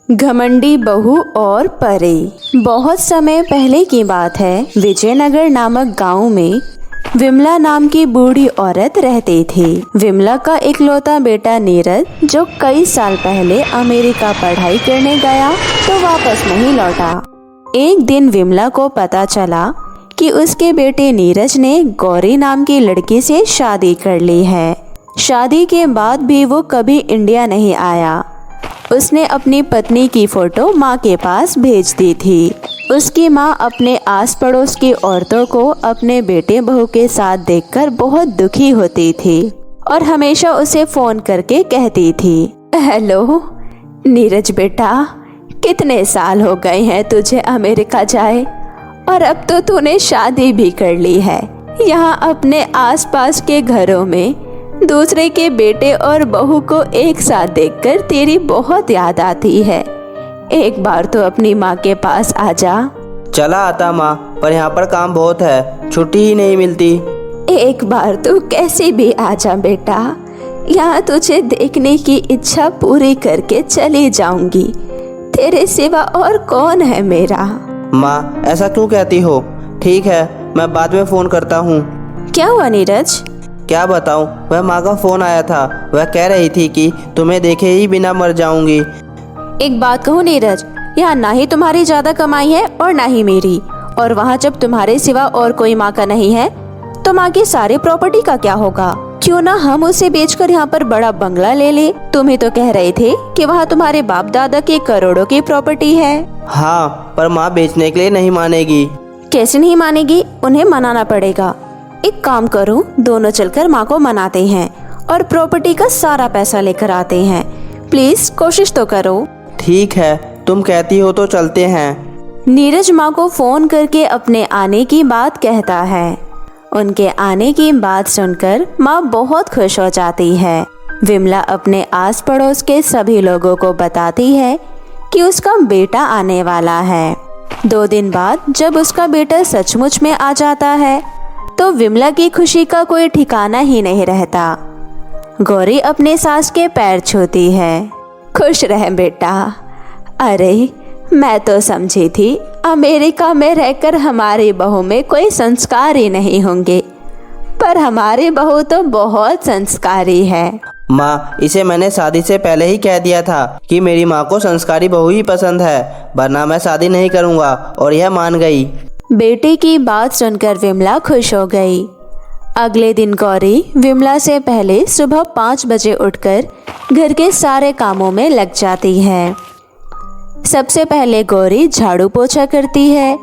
घमंडी बहू और परी। बहुत समय पहले की बात है। विजयनगर नामक गांव में विमला नाम की बूढ़ी औरत रहती थी। विमला का इकलौता बेटा नीरज, जो कई साल पहले अमेरिका पढ़ाई करने गया तो वापस नहीं लौटा। एक दिन विमला को पता चला कि उसके बेटे नीरज ने गौरी नाम की लड़की से शादी कर ली है। शादी के बाद भी वो कभी इंडिया नहीं आया। उसने अपनी पत्नी की फोटो माँ के पास भेज दी थी। उसकी माँ अपने आस पड़ोस की औरतों को अपने बेटे बहू के साथ देखकर बहुत दुखी होती थी और हमेशा उसे फोन करके कहती थी, हेलो नीरज बेटा, कितने साल हो गए हैं तुझे अमेरिका जाए और अब तो तूने शादी भी कर ली है। यहाँ अपने आसपास के घरों में दूसरे के बेटे और बहू को एक साथ देखकर तेरी बहुत याद आती है। एक बार तो अपनी माँ के पास आ जा। चला आता माँ, पर यहाँ पर काम बहुत है, छुट्टी ही नहीं मिलती। एक बार तू कैसे भी आ जा बेटा, यहाँ तुझे देखने की इच्छा पूरी करके चली जाऊंगी। तेरे सिवा और कौन है मेरा। माँ ऐसा क्यों कहती हो? ठीक है, मैं बाद में फोन करता हूँ। क्या हुआ नीरज? क्या बताऊँ, वह माँ का फोन आया था। वह कह रही थी कि तुम्हें देखे ही बिना मर जाऊंगी। एक बात कहूँ नीरज, यहाँ ना ही तुम्हारी ज्यादा कमाई है और ना ही मेरी, और वहाँ जब तुम्हारे सिवा और कोई माँ का नहीं है तो माँ की सारी प्रॉपर्टी का क्या होगा? क्यों ना हम उसे बेचकर यहाँ पर बड़ा बंगला ले ले। तुम ही तो कह रहे थे कि वहाँ तुम्हारे बाप दादा की करोड़ों की प्रॉपर्टी है। हाँ, पर माँ बेचने के लिए नहीं मानेगी। कैसे नहीं मानेगी? उन्हें मनाना पड़ेगा। एक काम करो, दोनों चलकर माँ को मनाते हैं और प्रॉपर्टी का सारा पैसा लेकर आते हैं। प्लीज कोशिश तो करो। ठीक है, तुम कहती हो तो चलते हैं। नीरज माँ को फोन करके अपने आने की बात कहता है। उनके आने की बात सुनकर माँ बहुत खुश हो जाती है। विमला अपने आस पड़ोस के सभी लोगों को बताती है कि उसका बेटा आने वाला है। 2 दिन बाद जब उसका बेटा सचमुच में आ जाता है तो विमला की खुशी का कोई ठिकाना ही नहीं रहता। गौरी अपने सास के पैर छूती है। खुश रह बेटा। अरे मैं तो समझी थी अमेरिका में रहकर हमारी बहू में कोई संस्कार ही नहीं होंगे, पर हमारी बहू तो बहुत संस्कारी है। माँ, इसे मैंने शादी से पहले ही कह दिया था कि मेरी माँ को संस्कारी बहू ही पसंद है, वरना मैं शादी नहीं करूँगा, और यह मान गई। बेटे की बात सुनकर विमला खुश हो गई। अगले दिन गौरी विमला से पहले सुबह 5 बजे उठकर घर के सारे कामों में लग जाती है। सबसे पहले गौरी झाड़ू पोछा करती है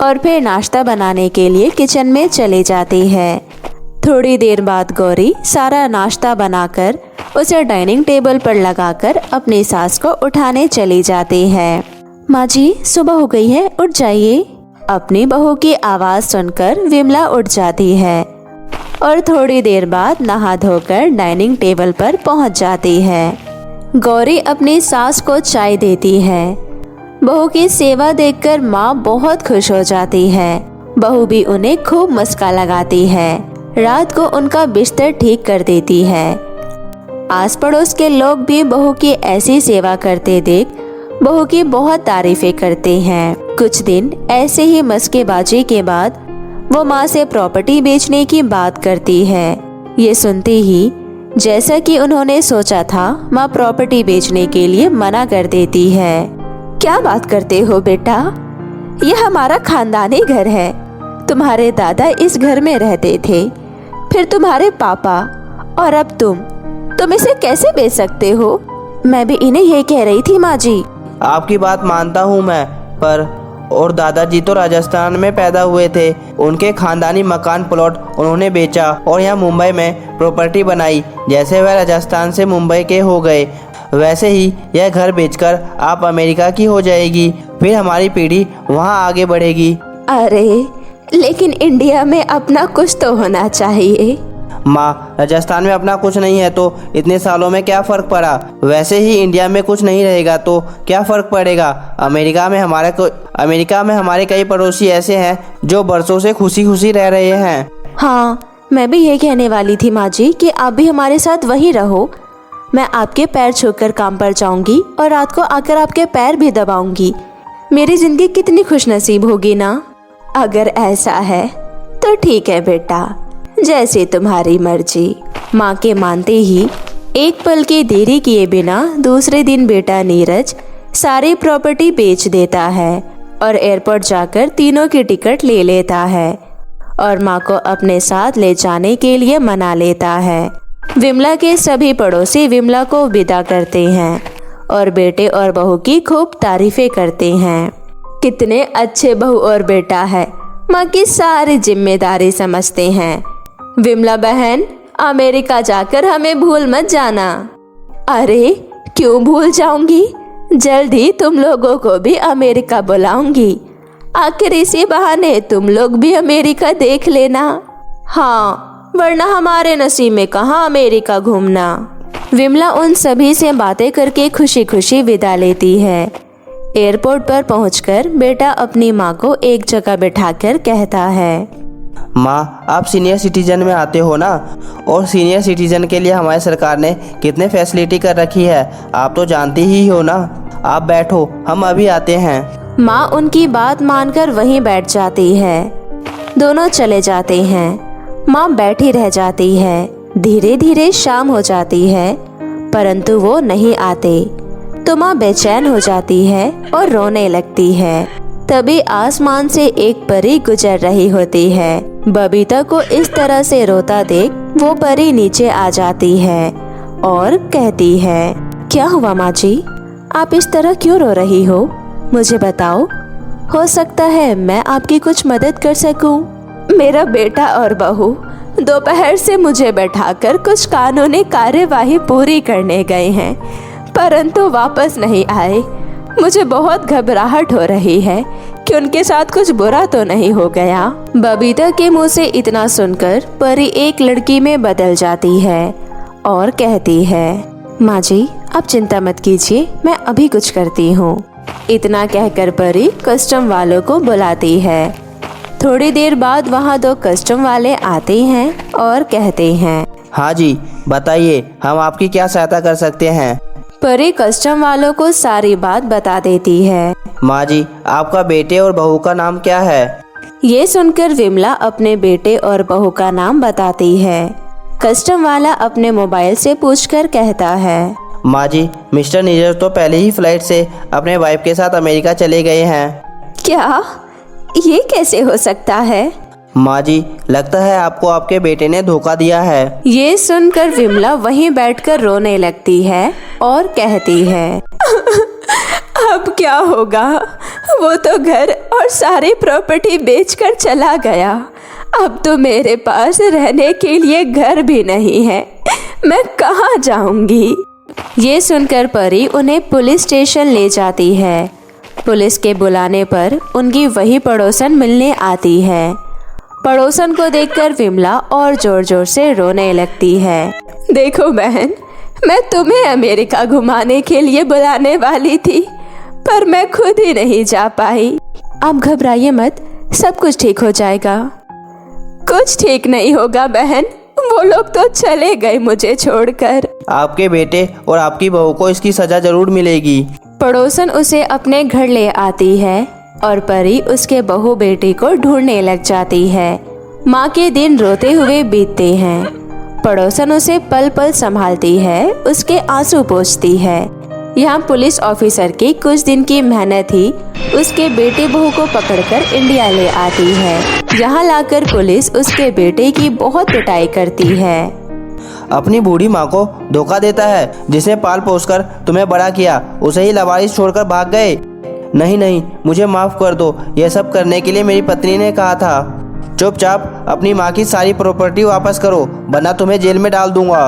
और फिर नाश्ता बनाने के लिए किचन में चली जाती है। थोड़ी देर बाद गौरी सारा नाश्ता बनाकर उसे डाइनिंग टेबल पर लगाकर अपनी सास को उठाने चली जाती है। माँ जी, सुबह हो गई है, उठ जाइए। अपनी बहू की आवाज सुनकर विमला उठ जाती है और थोड़ी देर बाद नहा धोकर डाइनिंग टेबल पर पहुंच जाती है। गौरी अपनी सास को चाय देती है। बहू की सेवा देखकर माँ बहुत खुश हो जाती है। बहू भी उन्हें खूब मस्का लगाती है। रात को उनका बिस्तर ठीक कर देती है। आस पड़ोस के लोग भी बहू की ऐसी सेवा करते देख बहू की बहुत तारीफें करते हैं। कुछ दिन ऐसे ही मस्केबाजी के बाद वो माँ से प्रॉपर्टी बेचने की बात करती है। ये सुनते ही जैसा कि उन्होंने सोचा था, माँ प्रॉपर्टी बेचने के लिए मना कर देती है। क्या बात करते हो बेटा, ये हमारा खानदानी घर है। तुम्हारे दादा इस घर में रहते थे, फिर तुम्हारे पापा, और अब तुम इसे कैसे बेच सकते हो? मैं भी इन्हें यही कह रही थी माँ जी। आपकी बात मानता हूँ मैं, पर और दादाजी तो राजस्थान में पैदा हुए थे। उनके खानदानी मकान प्लॉट उन्होंने बेचा और यहाँ मुंबई में प्रॉपर्टी बनाई। जैसे वह राजस्थान से मुंबई के हो गए, वैसे ही यह घर बेचकर आप अमेरिका की हो जाएगी। फिर हमारी पीढ़ी वहाँ आगे बढ़ेगी। अरे लेकिन इंडिया में अपना कुछ तो होना चाहिए। माँ, राजस्थान में अपना कुछ नहीं है तो इतने सालों में क्या फ़र्क पड़ा? वैसे ही इंडिया में कुछ नहीं रहेगा तो क्या फ़र्क पड़ेगा? अमेरिका में हमारे कई पड़ोसी ऐसे हैं जो बरसों से खुशी खुशी रह रहे हैं। हाँ, मैं भी ये कहने वाली थी माँ जी कि आप भी हमारे साथ वहीं रहो। मैं आपके पैर छूकर काम पर जाऊंगी और रात को आकर आपके पैर भी दबाऊंगी। मेरी जिंदगी कितनी खुशनसीब होगी ना। अगर ऐसा है तो ठीक है बेटा, जैसे तुम्हारी मर्जी। माँ के मानते ही एक पल की देरी किए बिना दूसरे दिन बेटा नीरज सारी प्रॉपर्टी बेच देता है और एयरपोर्ट जाकर तीनों की टिकट ले लेता है और माँ को अपने साथ ले जाने के लिए मना लेता है। विमला के सभी पड़ोसी विमला को विदा करते हैं और बेटे और बहू की खूब तारीफें करते हैं। कितने अच्छे बहू और बेटा है, माँ की सारी जिम्मेदारी समझते हैं। विमला बहन, अमेरिका जाकर हमें भूल मत जाना। अरे क्यों भूल जाऊंगी, जल्द ही तुम लोगों को भी अमेरिका बुलाऊंगी। आखिर इसी बहाने तुम लोग भी अमेरिका देख लेना। हाँ, वरना हमारे नसीब में कहाँ अमेरिका घूमना। विमला उन सभी से बातें करके खुशी खुशी विदा लेती है। एयरपोर्ट पर पहुंचकर बेटा अपनी माँ को एक जगह बिठाकर कहता है, माँ, आप सीनियर सिटीजन में आते हो ना, और सीनियर सिटीजन के लिए हमारी सरकार ने कितने फैसिलिटी कर रखी है, आप तो जानती ही हो ना। आप बैठो, हम अभी आते हैं। माँ उनकी बात मानकर वहीं बैठ जाती है। दोनों चले जाते हैं। माँ बैठी रह जाती है। धीरे धीरे शाम हो जाती है, परंतु वो नहीं आते तो माँ बेचैन हो जाती है और रोने लगती है। तभी आसमान से एक परी गुजर रही होती है। बबीता को इस तरह से रोता देख वो परी नीचे आ जाती है और कहती है, क्या हुआ माँ जी, आप इस तरह क्यों रो रही हो? मुझे बताओ, हो सकता है मैं आपकी कुछ मदद कर सकूं। मेरा बेटा और बहू दोपहर से मुझे बैठाकर कुछ कानूनी कार्यवाही पूरी करने गए हैं, परंतु वापस नहीं आए। मुझे बहुत घबराहट हो रही है कि उनके साथ कुछ बुरा तो नहीं हो गया। बबीता के मुंह से इतना सुनकर परी एक लड़की में बदल जाती है और कहती है, माँ जी आप चिंता मत कीजिए, मैं अभी कुछ करती हूँ। इतना कहकर परी कस्टम वालों को बुलाती है। थोड़ी देर बाद वहाँ 2 कस्टम वाले आते हैं और कहते हैं, हाँ जी, बताइए, हम आपकी क्या सहायता कर सकते हैं। परी कस्टम वालों को सारी बात बता देती है। माँ जी, आपका बेटे और बहू का नाम क्या है? ये सुनकर विमला अपने बेटे और बहू का नाम बताती है। कस्टम वाला अपने मोबाइल से पूछकर कहता है, माँ जी, मिस्टर नीरज तो पहले ही फ्लाइट से अपने वाइफ के साथ अमेरिका चले गए हैं। क्या? ये कैसे हो सकता है? माँ जी, लगता है आपको आपके बेटे ने धोखा दिया है। ये सुनकर विमला वहीं बैठकर रोने लगती है और कहती है, अब क्या होगा? वो तो घर और सारी प्रॉपर्टी बेचकर चला गया। अब तो मेरे पास रहने के लिए घर भी नहीं है। मैं कहाँ जाऊंगी? ये सुनकर परी उन्हें पुलिस स्टेशन ले जाती है। पुलिस के बुलाने पर उनकी वही पड़ोसन मिलने आती है। पड़ोसन को देखकर विमला और जोर जोर से रोने लगती है। देखो बहन, मैं तुम्हें अमेरिका घुमाने के लिए बुलाने वाली थी, पर मैं खुद ही नहीं जा पाई। आप घबराइए मत, सब कुछ ठीक हो जाएगा। कुछ ठीक नहीं होगा बहन, वो लोग तो चले गए मुझे छोड़कर। आपके बेटे और आपकी बहू को इसकी सजा जरूर मिलेगी। पड़ोसन उसे अपने घर ले आती है और परी उसके बहू बेटे को ढूंढने लग जाती है। माँ के दिन रोते हुए बीतते हैं। पड़ोसन उसे पल पल संभालती है, उसके आंसू पोंछती है। यहाँ पुलिस ऑफिसर की कुछ दिन की मेहनत ही उसके बेटे बहू को पकड़कर इंडिया ले आती है। यहाँ लाकर पुलिस उसके बेटे की बहुत पिटाई करती है। अपनी बूढ़ी माँ को धोखा देता है, जिसने पाल पोस कर तुम्हें बड़ा किया, उसे ही लवारिस छोड़कर भाग गए। नहीं नहीं, मुझे माफ़ कर दो, यह सब करने के लिए मेरी पत्नी ने कहा था। चुपचाप अपनी माँ की सारी प्रॉपर्टी वापस करो, वरना तुम्हें जेल में डाल दूंगा।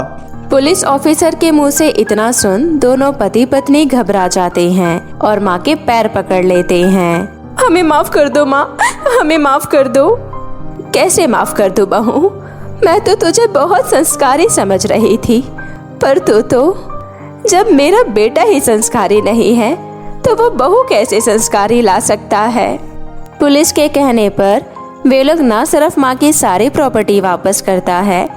पुलिस ऑफिसर के मुंह से इतना सुन दोनों पति पत्नी घबरा जाते हैं और माँ के पैर पकड़ लेते हैं। हमें माफ कर दो माँ, हमें माफ कर दो। कैसे माफ कर दो बहू? मैं तो तुझे बहुत संस्कारी समझ रही थी, पर तू तो जब मेरा बेटा ही संस्कारी नहीं है तो वो बहू कैसे संस्कारी ला सकता है? पुलिस के कहने पर वे लोग न सिर्फ माँ की सारी प्रॉपर्टी वापस करता है,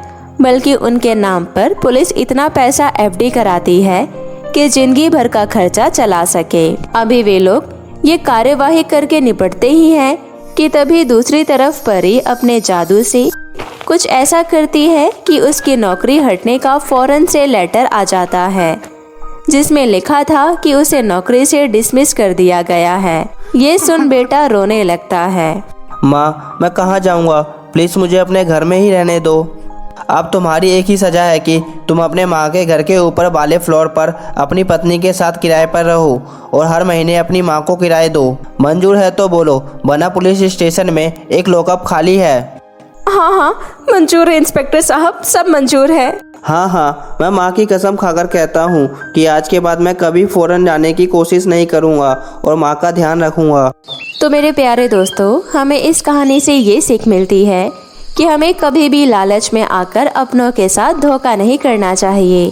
बल्कि उनके नाम पर पुलिस इतना पैसा एफडी कराती है कि जिंदगी भर का खर्चा चला सके। अभी वे लोग ये कार्यवाही करके निपटते ही हैं कि तभी दूसरी तरफ परी अपने जादू से कुछ ऐसा करती है कि उसकी नौकरी हटने का फौरन से लेटर आ जाता है, जिसमें लिखा था कि उसे नौकरी से डिसमिस कर दिया गया है। ये सुन बेटा रोने लगता है। माँ, मैं कहाँ जाऊँगा? प्लीज़ मुझे अपने घर में ही रहने दो। अब तुम्हारी एक ही सजा है कि तुम अपने माँ के घर के ऊपर वाले फ्लोर पर अपनी पत्नी के साथ किराए पर रहो और हर महीने अपनी माँ को किराए दो। मंजूर है तो बोलो, वरना पुलिस स्टेशन में एक लॉकअप खाली है। हाँ हाँ मंजूर है इंस्पेक्टर साहब, सब मंजूर है। हाँ हाँ, मैं माँ की कसम खाकर कहता हूँ कि आज के बाद मैं कभी फौरन जाने की कोशिश नहीं करूँगा और माँ का ध्यान रखूँगा। तो मेरे प्यारे दोस्तों, हमें इस कहानी से ये सीख मिलती है कि हमें कभी भी लालच में आकर अपनों के साथ धोखा नहीं करना चाहिए।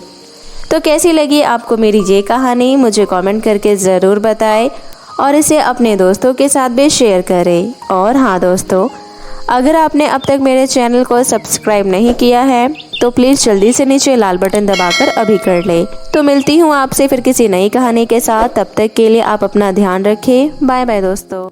तो कैसी लगी आपको मेरी ये कहानी, मुझे कमेंट करके ज़रूर बताएं और इसे अपने दोस्तों के साथ भी शेयर करें। और हाँ दोस्तों, अगर आपने अब तक मेरे चैनल को सब्सक्राइब नहीं किया है तो प्लीज़ जल्दी से नीचे लाल बटन दबाकर अभी कर लें। तो मिलती हूँ आपसे फिर किसी नई कहानी के साथ, तब तक के लिए आप अपना ध्यान रखें। बाय बाय दोस्तों।